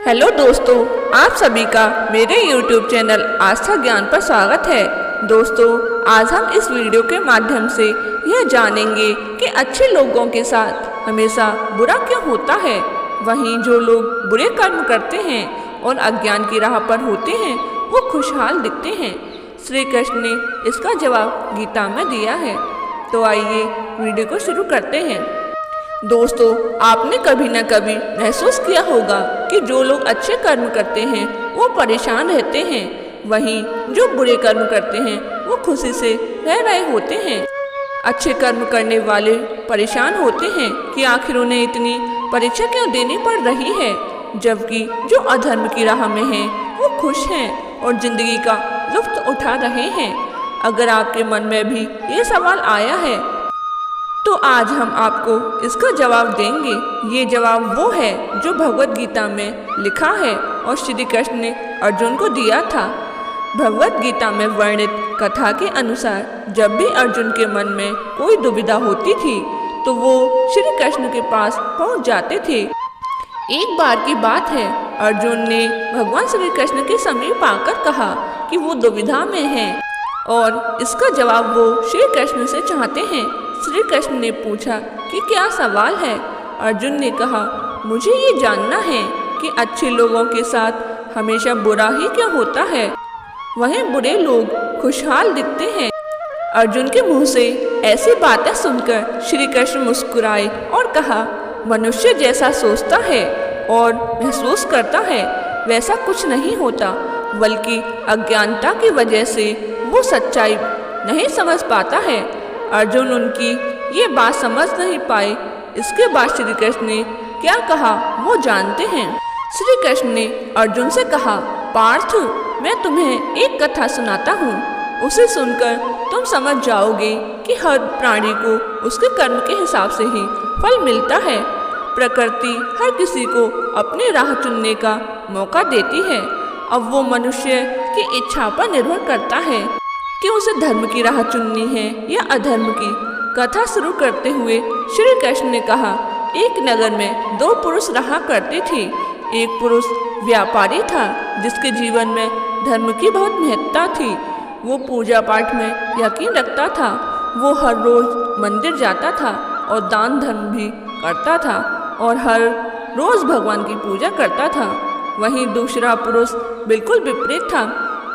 Hello दोस्तों, आप सभी का मेरे YouTube चैनल आस्था ज्ञान पर स्वागत है। दोस्तों, आज हम इस वीडियो के माध्यम से यह जानेंगे कि अच्छे लोगों के साथ हमेशा बुरा क्यों होता है। वहीं जो लोग बुरे कर्म करते हैं और अज्ञान की राह पर होते हैं वो खुशहाल दिखते हैं। श्री कृष्ण ने इसका जवाब गीता में दिया है। तो आइए वीडियो को शुरू करते हैं। दोस्तों, आपने कभी न कभी महसूस किया होगा कि जो लोग अच्छे कर्म करते हैं वो परेशान रहते हैं, वहीं जो बुरे कर्म करते हैं वो खुशी से रह रहे होते हैं। अच्छे कर्म करने वाले परेशान होते हैं कि आखिर उन्हें इतनी परीक्षा क्यों देनी पड़ रही है, जबकि जो अधर्म की राह में हैं वो खुश हैं और जिंदगी का लुत्फ उठा रहे हैं। अगर आपके मन में भी ये सवाल आया है तो आज हम आपको इसका जवाब देंगे। ये जवाब वो है जो भगवत गीता में लिखा है और श्री कृष्ण ने अर्जुन को दिया था। भगवत गीता में वर्णित कथा के अनुसार जब भी अर्जुन के मन में कोई दुविधा होती थी तो वो श्री कृष्ण के पास पहुंच जाते थे। एक बार की बात है, अर्जुन ने भगवान श्री कृष्ण के समीप आकर कहा कि वो दुविधा में हैं और इसका जवाब वो श्री कृष्ण से चाहते हैं। श्री कृष्ण ने पूछा कि क्या सवाल है। अर्जुन ने कहा, मुझे ये जानना है कि अच्छे लोगों के साथ हमेशा बुरा ही क्यों होता है, वहीं बुरे लोग खुशहाल दिखते हैं। अर्जुन के मुंह से ऐसी बातें सुनकर श्री कृष्ण मुस्कुराए और कहा, मनुष्य जैसा सोचता है और महसूस करता है वैसा कुछ नहीं होता, बल्कि अज्ञानता की वजह से वो सच्चाई नहीं समझ पाता है। अर्जुन उनकी ये बात समझ नहीं पाए। इसके बाद श्री कृष्ण ने क्या कहा वो जानते हैं। श्री कृष्ण ने अर्जुन से कहा, पार्थ, मैं तुम्हें एक कथा सुनाता हूँ। उसे सुनकर तुम समझ जाओगे कि हर प्राणी को उसके कर्म के हिसाब से ही फल मिलता है। प्रकृति हर किसी को अपनी राह चुनने का मौका देती है। अब वो मनुष्य की इच्छा पर निर्भर करता है कि उसे धर्म की राह चुननी है या अधर्म की। कथा शुरू करते हुए श्री कृष्ण ने कहा, एक नगर में दो पुरुष रहा करते थे। एक पुरुष व्यापारी था जिसके जीवन में धर्म की बहुत महत्ता थी। वो पूजा पाठ में यकीन रखता था। वो हर रोज मंदिर जाता था और दान धर्म भी करता था और हर रोज भगवान की पूजा करता था। वहीं दूसरा पुरुष बिल्कुल विपरीत था।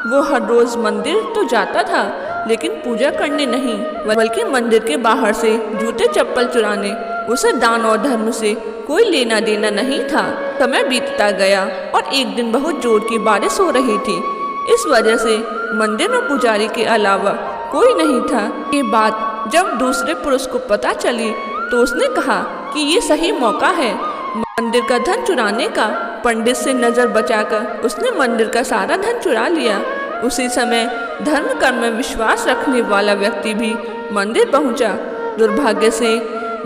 वो हर रोज मंदिर तो जाता था लेकिन पूजा करने नहीं, बल्कि मंदिर के बाहर से जूते चप्पल चुराने। उसे दान और धर्म से कोई लेना देना नहीं था। समय बीतता गया और एक दिन बहुत जोर की बारिश हो रही थी। इस वजह से मंदिर में पुजारी के अलावा कोई नहीं था। ये बात जब दूसरे पुरुष को पता चली तो उसने कहा कि ये सही मौका है मंदिर का धन चुराने का। पंडित से नजर बचाकर उसने मंदिर का सारा धन चुरा लिया। उसी समय धर्म कर्म में विश्वास रखने वाला व्यक्ति भी मंदिर पहुंचा। दुर्भाग्य से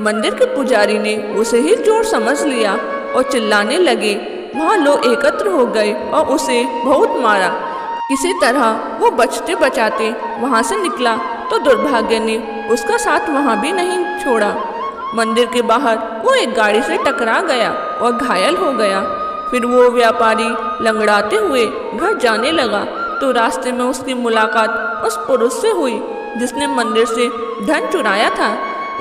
मंदिर के पुजारी ने उसे ही चोर समझ लिया और चिल्लाने लगे। वहाँ लोग एकत्र हो गए और उसे बहुत मारा। किसी तरह वो बचते बचाते वहाँ से निकला तो दुर्भाग्य ने उसका साथ वहाँ भी नहीं छोड़ा। मंदिर के बाहर वो एक गाड़ी से टकरा गया और घायल हो गया। फिर वो व्यापारी लंगड़ाते हुए घर जाने लगा तो रास्ते में उसकी मुलाकात उस पुरुष से हुई जिसने मंदिर से धन चुराया था।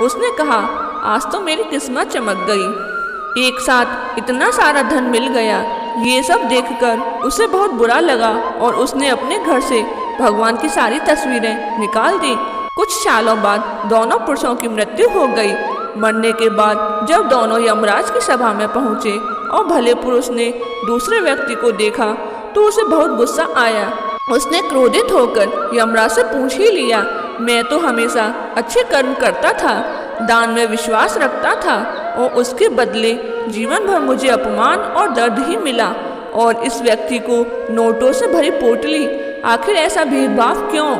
उसने कहा, आज तो मेरी किस्मत चमक गई, एक साथ इतना सारा धन मिल गया। ये सब देखकर उसे बहुत बुरा लगा और उसने अपने घर से भगवान की सारी तस्वीरें निकाल दी। कुछ सालों बाद दोनों पुरुषों की मृत्यु हो गई। मरने के बाद जब दोनों यमराज की सभा में पहुंचे और भले पुरुष ने दूसरे व्यक्ति को देखा तो उसे बहुत गुस्सा आया। उसने क्रोधित होकर यमराज से पूछ ही लिया, मैं तो हमेशा अच्छे कर्म करता था, दान में विश्वास रखता था और उसके बदले जीवन भर मुझे अपमान और दर्द ही मिला। और इस व्यक्ति को नोटों से भरी पोटली, आखिर ऐसा भेदभाव क्यों?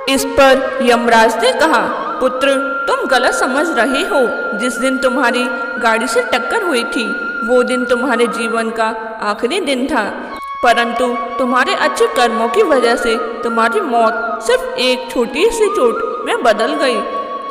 इस पर यमराज ने कहा, पुत्र, तुम गलत समझ रहे हो। जिस दिन तुम्हारी गाड़ी से टक्कर हुई थी वो दिन तुम्हारे जीवन का आखिरी दिन था, परंतु तुम्हारे अच्छे कर्मों की वजह से तुम्हारी मौत सिर्फ एक छोटी सी चोट में बदल गई।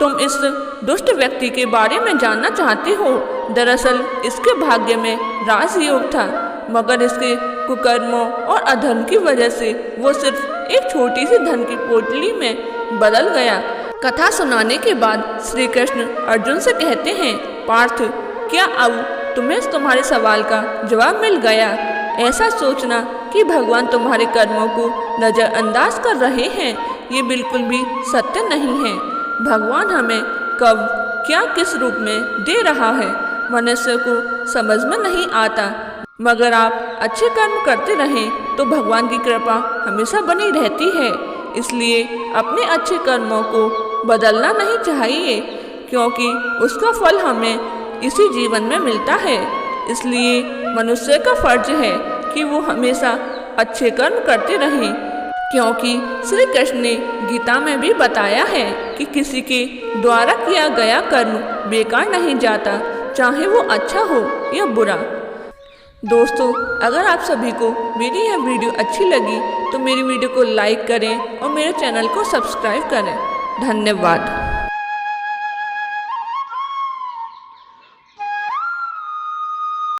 तुम इस दुष्ट व्यक्ति के बारे में जानना चाहते हो। दरअसल इसके भाग्य में राजयोग था। मगर इसके कुकर्मों और अधर्म की वजह से वो सिर्फ एक छोटी सी धन की पोटली में बदल गया। कथा सुनाने के बाद श्री कृष्ण अर्जुन से कहते हैं, पार्थ, क्या अब तुम्हें तुम्हारे सवाल का जवाब मिल गया? ऐसा सोचना कि भगवान तुम्हारे कर्मों को नज़रअंदाज कर रहे हैं, ये बिल्कुल भी सत्य नहीं है। भगवान हमें कब क्या किस रूप में दे रहा है मनुष्य को समझ में नहीं आता, मगर आप अच्छे कर्म करते रहें तो भगवान की कृपा हमेशा बनी रहती है। इसलिए अपने अच्छे कर्मों को बदलना नहीं चाहिए, क्योंकि उसका फल हमें इसी जीवन में मिलता है। इसलिए मनुष्य का फर्ज है कि वो हमेशा अच्छे कर्म करते रहें, क्योंकि श्री कृष्ण ने गीता में भी बताया है कि किसी के द्वारा किया गया कर्म बेकार नहीं जाता, चाहे वो अच्छा हो या बुरा। दोस्तों, अगर आप सभी को मेरी यह वीडियो अच्छी लगी तो मेरी वीडियो को लाइक करें और मेरे चैनल को सब्सक्राइब करें। धन्यवाद।